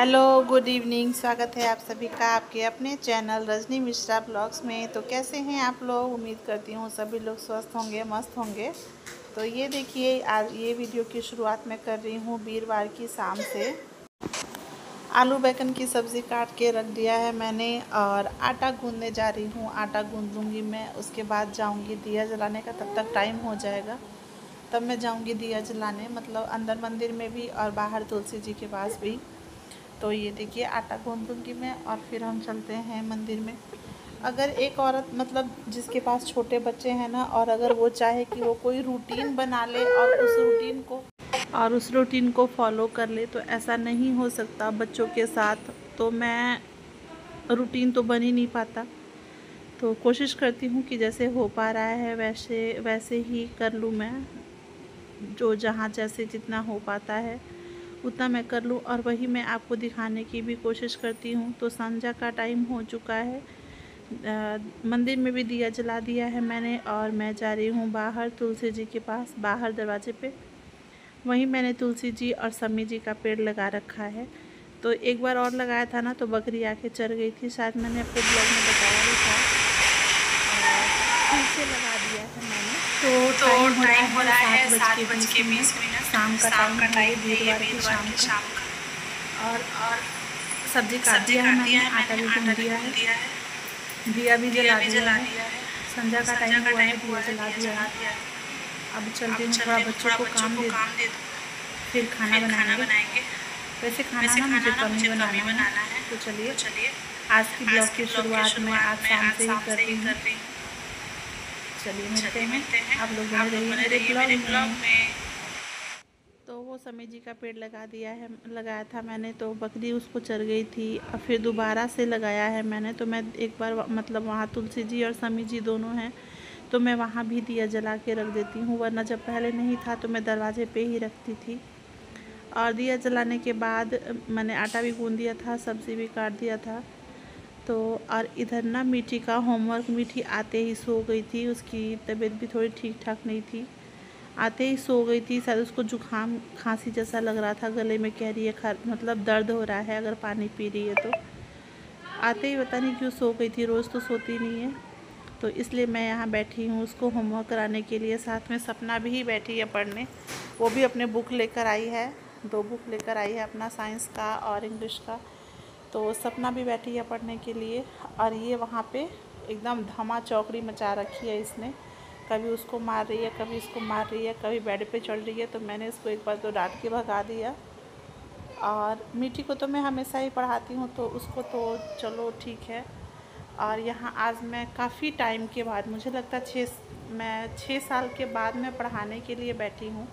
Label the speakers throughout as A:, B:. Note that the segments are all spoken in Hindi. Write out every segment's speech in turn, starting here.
A: Hello good evening. स्वागत है आप सभी का आपके अपने चैनल रजनी मिश्रा ब्लॉग्स में। तो कैसे हैं आप लोग? उम्मीद करती हूँ सभी लोग स्वस्थ होंगे, मस्त होंगे। तो ये देखिए, आज ये वीडियो की शुरुआत मैं कर रही हूँ वीरवार की शाम से। आलू बैगन की सब्ज़ी काट के रख दिया है मैंने और आटा गूँधने जा रही हूँ। आटा गूँध लूँगी मैं, उसके बाद जाऊँगी दिया जलाने का। तब तक टाइम हो जाएगा, तब मैं जाऊँगी दिया जलाने, मतलब अंदर मंदिर में भी और बाहर तुलसी जी के पास भी। तो ये देखिए, आटा गूँध दूँगी मैं और फिर हम चलते हैं मंदिर में। अगर एक औरत, मतलब जिसके पास छोटे बच्चे हैं ना, और अगर वो चाहे कि वो कोई रूटीन बना ले और उस रूटीन को फॉलो कर ले, तो ऐसा नहीं हो सकता बच्चों के साथ। तो मैं रूटीन तो बन ही नहीं पाता। तो कोशिश करती हूँ कि जैसे हो पा रहा है वैसे वैसे ही कर लूँ मैं। जो जहाँ जैसे जितना हो पाता है उतना मैं कर लूँ, और वही मैं आपको दिखाने की भी कोशिश करती हूँ। तो संध्या का टाइम हो चुका है। मंदिर में भी दिया जला दिया है मैंने और मैं जा रही हूँ बाहर तुलसी जी के पास, बाहर दरवाजे पे। वहीं मैंने तुलसी जी और समी जी का पेड़ लगा रखा है। तो एक बार और लगाया था ना, तो बकरी आके चढ़ गई थी, शायद मैंने अपने ब्लॉग में बताया भी था। फिर से लगा दिया है मैंने। तो टाइम हो रहा है 7:20। शाम का टाइम है, ये वीरवार की शाम का। और सब्जी काट दिया है मैंने, आटा भी गूँध दिया है, दिया भी जला दिया है। संध्या का टाइम हुआ है, दिया जला दिया है। अब चलती हूँ, थोड़ा बच्चों को काम दे दूँ, फिर खाना बनाएंगे। वैसे खाना ना मुझे कम ही बनाना है। तो चलिए, आज की ब्लॉग की शुरुआत मैं आज शाम से ही कर रही हूँ। चलिए मिलते हैं, आप लोग बने रहिए मेरे ब्लॉग में। तो वो समी जी का पेड़ लगाया था मैंने, तो बकरी उसको चढ़ गई थी। और फिर दोबारा से लगाया है मैंने। तो मैं एक बार, मतलब वहाँ तुलसी जी और समी जी दोनों हैं, तो मैं वहाँ भी दिया जला के रख देती हूँ। वरना जब पहले नहीं था तो मैं दरवाजे पे ही रखती थी। और दिया जलाने के बाद मैंने आटा भी गूँध दिया था, सब्ज़ी भी काट दिया था। तो और इधर ना मीठी का होमवर्क, मीठी आते ही सो गई थी। उसकी तबीयत भी थोड़ी ठीक ठाक नहीं थी, आते ही सो गई थी। शायद उसको जुकाम खांसी जैसा लग रहा था, गले में कह रही है मतलब दर्द हो रहा है अगर पानी पी रही है तो। आते ही पता नहीं क्यों सो गई थी, रोज़ तो सोती नहीं है। तो इसलिए मैं यहाँ बैठी हूँ उसको होमवर्क कराने के लिए। साथ में सपना भी बैठी है पढ़ने, वो भी अपने बुक लेकर आई है। 2 बुक लेकर आई है, अपना साइंस का और इंग्लिश का। तो सपना भी बैठी है पढ़ने के लिए। और ये वहाँ पे एकदम धमा चौकड़ी मचा रखी है इसने। कभी उसको मार रही है, कभी इसको मार रही है, कभी बेड पे चढ़ रही है। तो मैंने इसको एक बार तो डांट के भगा दिया। और मीठी को तो मैं हमेशा ही पढ़ाती हूँ, तो उसको तो चलो ठीक है। और यहाँ आज मैं काफ़ी टाइम के बाद, मुझे लगता है मैं 6 साल के बाद मैं पढ़ाने के लिए बैठी हूँ।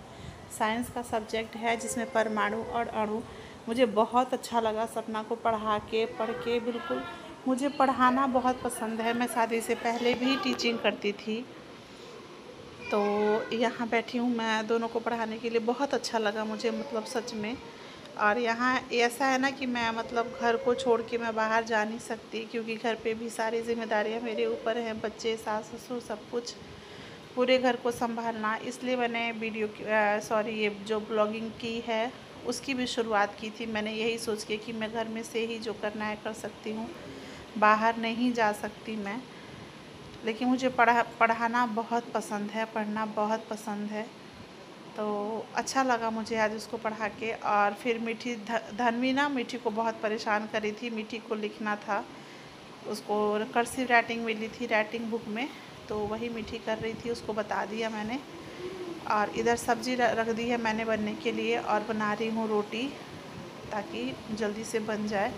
A: साइंस का सब्जेक्ट है जिसमें परमाणु और अणु। मुझे बहुत अच्छा लगा सपना को पढ़ के बिल्कुल। मुझे पढ़ाना बहुत पसंद है, मैं शादी से पहले भी टीचिंग करती थी। तो यहाँ बैठी हूँ मैं दोनों को पढ़ाने के लिए, बहुत अच्छा लगा मुझे, मतलब सच में। और यहाँ ऐसा है ना कि मैं, मतलब घर को छोड़ के मैं बाहर जा नहीं सकती, क्योंकि घर पे भी सारी जिम्मेदारियाँ मेरे ऊपर हैं, बच्चे, सास ससुर, सब कुछ, पूरे घर को संभालना। इसलिए मैंने ये जो ब्लॉगिंग की है उसकी भी शुरुआत की थी मैंने, यही सोच के कि मैं घर में से ही जो करना है कर सकती हूँ, बाहर नहीं जा सकती मैं। लेकिन मुझे पढ़ाना बहुत पसंद है, पढ़ना बहुत पसंद है। तो अच्छा लगा मुझे आज उसको पढ़ा के। और फिर धनवी ना मीठी को बहुत परेशान करी थी। मीठी को लिखना था, उसको कर्सिव राइटिंग मिली थी राइटिंग बुक में, तो वही मीठी कर रही थी, उसको बता दिया मैंने। और इधर सब्ज़ी रख दी है मैंने बनने के लिए, और बना रही हूँ रोटी ताकि जल्दी से बन जाए।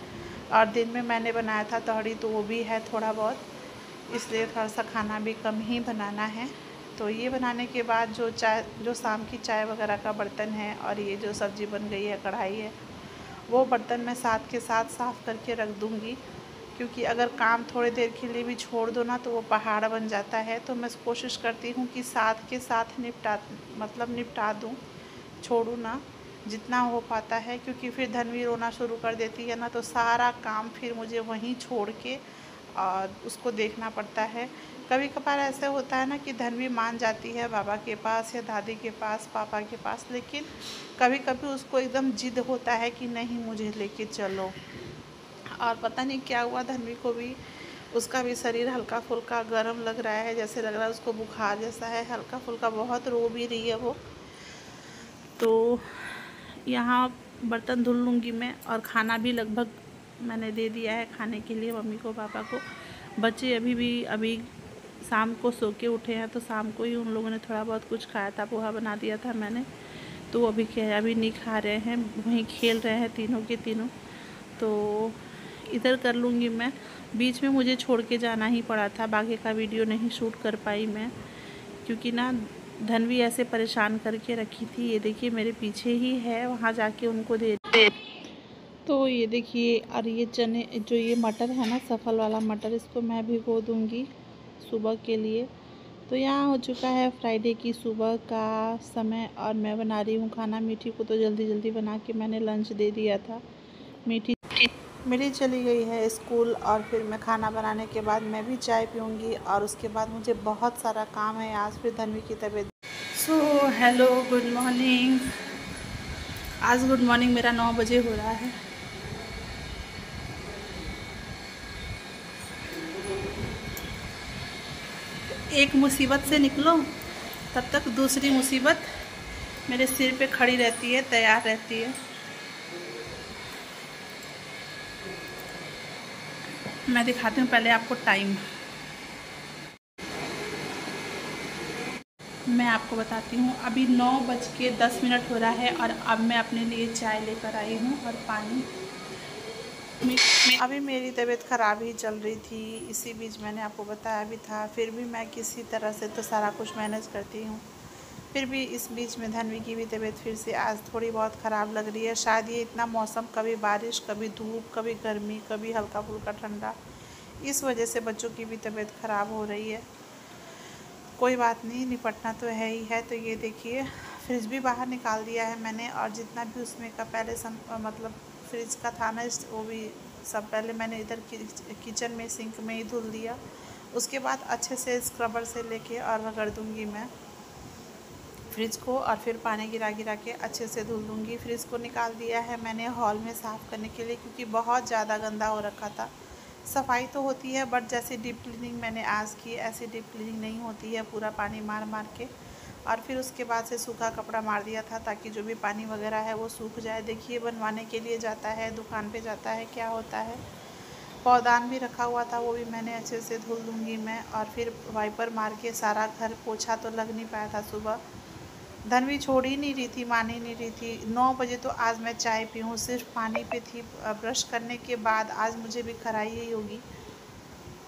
A: और दिन में मैंने बनाया था तहड़ी, तो वो भी है थोड़ा बहुत, इसलिए थोड़ा सा खाना भी कम ही बनाना है। तो ये बनाने के बाद जो शाम की चाय वगैरह का बर्तन है, और ये जो सब्ज़ी बन गई है, कढ़ाई है, वो बर्तन मैं साथ के साथ साफ़ करके रख दूँगी। क्योंकि अगर काम थोड़ी देर के लिए भी छोड़ दो ना, तो वो पहाड़ बन जाता है। तो मैं कोशिश करती हूँ कि साथ के साथ निपटा दूँ, छोड़ूँ ना, जितना हो पाता है। क्योंकि फिर धनवी रोना शुरू कर देती है ना, तो सारा काम फिर मुझे वहीं छोड़ के और उसको देखना पड़ता है। कभी कभार ऐसा होता है ना कि धन्वी मान जाती है बाबा के पास या दादी के पास, पापा के पास, लेकिन कभी कभी उसको एकदम जिद होता है कि नहीं मुझे लेके चलो। और पता नहीं क्या हुआ, धन्वी को भी, उसका भी शरीर हल्का फुल्का गर्म लग रहा है, जैसे लग रहा है उसको बुखार जैसा है, हल्का फुल्का, बहुत रो भी रही है वो। तो यहाँ बर्तन धुल लूँगी मैं, और खाना भी लगभग मैंने दे दिया है खाने के लिए मम्मी को, पापा को। बच्चे अभी शाम को सो के उठे हैं, तो शाम को ही उन लोगों ने थोड़ा बहुत कुछ खाया था, पोहा बना दिया था मैंने, तो वो अभी नहीं खा रहे हैं, वहीं खेल रहे हैं तीनों के तीनों। तो इधर कर लूँगी मैं। बीच में मुझे छोड़ के जाना ही पड़ा था, बाकी का वीडियो नहीं शूट कर पाई मैं, क्योंकि ना धन्वी ऐसे परेशान करके रखी थी। ये देखिए मेरे पीछे ही है, वहाँ जाके उनको दे। तो ये देखिए, और ये चने, जो ये मटर है ना, सफल वाला मटर, इसको मैं भिगो दूँगी सुबह के लिए। तो यहाँ हो चुका है फ्राइडे की सुबह का समय, और मैं बना रही हूँ खाना। मीठी को तो जल्दी जल्दी बना के मैंने लंच दे दिया था। मीठी चली गई है स्कूल, और फिर मैं खाना बनाने के बाद मैं भी चाय पीऊँगी, और उसके बाद मुझे बहुत सारा काम है आज। फिर धन्वी की तबीयत। So hello, good morning. आज गुड मॉर्निंग मेरा 9 बजे हो रहा है। एक मुसीबत से निकलो तब तक दूसरी मुसीबत मेरे सिर पे खड़ी रहती है, तैयार रहती है। मैं दिखाती हूँ पहले आपको टाइम। मैं आपको बताती हूँ, अभी 9:10 हो रहा है, और अब मैं अपने लिए चाय लेकर आई हूँ और पानी। अभी मेरी तबीयत ख़राब ही चल रही थी, इसी बीच मैंने आपको बताया भी था। फिर भी मैं किसी तरह से तो सारा कुछ मैनेज करती हूँ। फिर भी इस बीच में धन्वी की भी तबीयत फिर से आज थोड़ी बहुत ख़राब लग रही है। शायद ये इतना मौसम, कभी बारिश, कभी धूप, कभी गर्मी, कभी हल्का फुल्का ठंडा, इस वजह से बच्चों की भी तबीयत ख़राब हो रही है। कोई बात नहीं, निपटना तो है ही है। तो ये देखिए, फ्रिज भी बाहर निकाल दिया है मैंने, और जितना भी उसमें का पहले मतलब फ्रिज का था ना, वो भी सब पहले मैंने इधर किचन में सिंक में ही धुल दिया। उसके बाद अच्छे से स्क्रबर से लेके और रगड़ दूँगी मैं फ्रिज को, और फिर पानी गिरा गिरा के अच्छे से धुल दूँगी। फ्रिज को निकाल दिया है मैंने हॉल में साफ़ करने के लिए, क्योंकि बहुत ज़्यादा गंदा हो रखा था। सफाई तो होती है, बट जैसे डीप क्लीनिंग मैंने आज की, ऐसी डीप क्लीनिंग नहीं होती है, पूरा पानी मार मार के। और फिर उसके बाद से सूखा कपड़ा मार दिया था, ताकि जो भी पानी वगैरह है वो सूख जाए। देखिए, बनवाने के लिए जाता है, दुकान पे जाता है, क्या होता है। पौधान भी रखा हुआ था, वो भी मैंने अच्छे से धुल दूँगी मैं। और फिर वाइपर मार के सारा घर पोछा, तो लग नहीं पाया था सुबह। धन्वी छोड़ ही नहीं रही थी, मान ही नहीं रही थी। 9 बजे तो आज मैं चाय पी हूँ, सिर्फ पानी पे थी। ब्रश करने के बाद आज मुझे भी खराई ही होगी।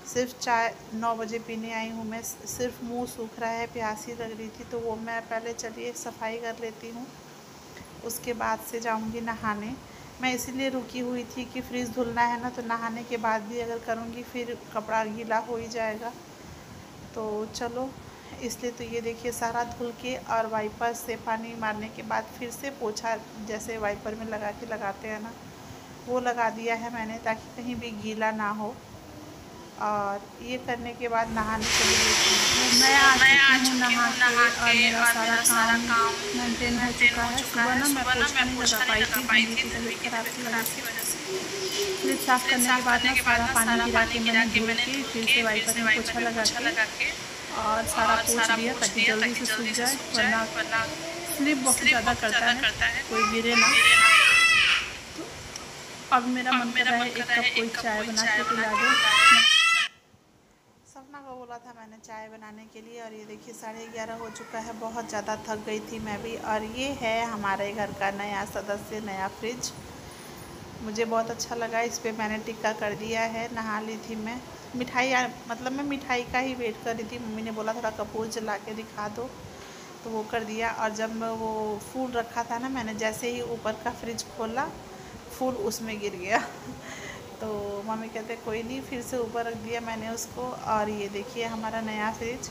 A: सिर्फ चाय 9 बजे पीने आई हूँ मैं। सिर्फ मुंह सूख रहा है, प्यासी लग रही थी, तो वो मैं पहले चलिए सफाई कर लेती हूँ, उसके बाद से जाऊँगी नहाने। मैं इसीलिए रुकी हुई थी कि फ्रिज धुलना है ना, तो नहाने के बाद भी अगर करूँगी फिर कपड़ा गीला हो ही जाएगा। तो चलो, इसलिए तो ये देखिए सारा धुल के, और वाइपर से पानी मारने के बाद फिर से पोछा, जैसे वाइपर में लगा के लगाते हैं ना, वो लगा दिया है मैंने, ताकि कहीं भी गीला ना हो। और ये करने के बाद नहाने के लिए मैं आ चुकी हूँ नहा के, और मेरा सारा काम मेंटेन हो चुका है। सुबह ना मैं पोछा नहीं लगा पाई थी, तबीयत खराब की वजह से। फिर साफ़ करने के बाद ना सारा पानी गिरा के मैंने धुल के फिर से वाइपर में पोछा लगा के और सारा पोंछ दिया, ताकि जल्दी से सूख जाए, वरना स्लिप बहुत ज़्यादा करता है, कोई गिरे ना। तो अब मेरा मन कर रहा है एक कप कोई चाय बना के पिला दो। सपना को बोला था मैंने चाय बनाने के लिए, और ये देखिए 11:30 हो चुका है। बहुत ज़्यादा थक गई थी मैं भी। और ये है हमारे घर का नया सदस्य, नया फ्रिज। मुझे बहुत अच्छा लगा, इस पर मैंने टिक्का कर दिया है। नहा ली थी मैं। मिठाई, मतलब मैं मिठाई का ही वेट कर रही थी। मम्मी ने बोला थोड़ा कपूर जला के दिखा दो, तो वो कर दिया। और जब मैं वो फूल रखा था ना, मैंने जैसे ही ऊपर का फ्रिज खोला, फूल उसमें गिर गया। तो मम्मी कहते कोई नहीं, फिर से ऊपर रख दिया मैंने उसको। और ये देखिए हमारा नया फ्रिज।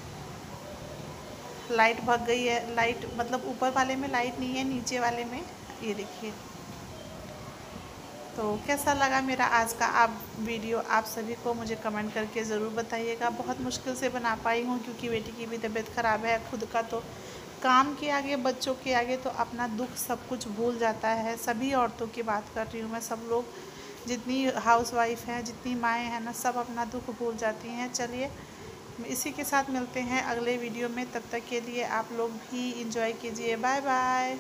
A: लाइट भग गई है, लाइट मतलब ऊपर वाले में लाइट नहीं है, नीचे वाले में ये देखिए तो कैसा लगा मेरा आज का आप वीडियो, आप सभी को मुझे कमेंट करके ज़रूर बताइएगा। बहुत मुश्किल से बना पाई हूँ क्योंकि बेटी की भी तबीयत ख़राब है। खुद का तो काम के आगे, बच्चों के आगे तो अपना दुख सब कुछ भूल जाता है। सभी औरतों की बात कर रही हूँ मैं, सब लोग जितनी हाउसवाइफ हैं, जितनी माएँ हैं ना, सब अपना दुख भूल जाती हैं। चलिए इसी के साथ मिलते हैं अगले वीडियो में, तब तक के लिए आप लोग भी इंजॉय कीजिए। Bye bye.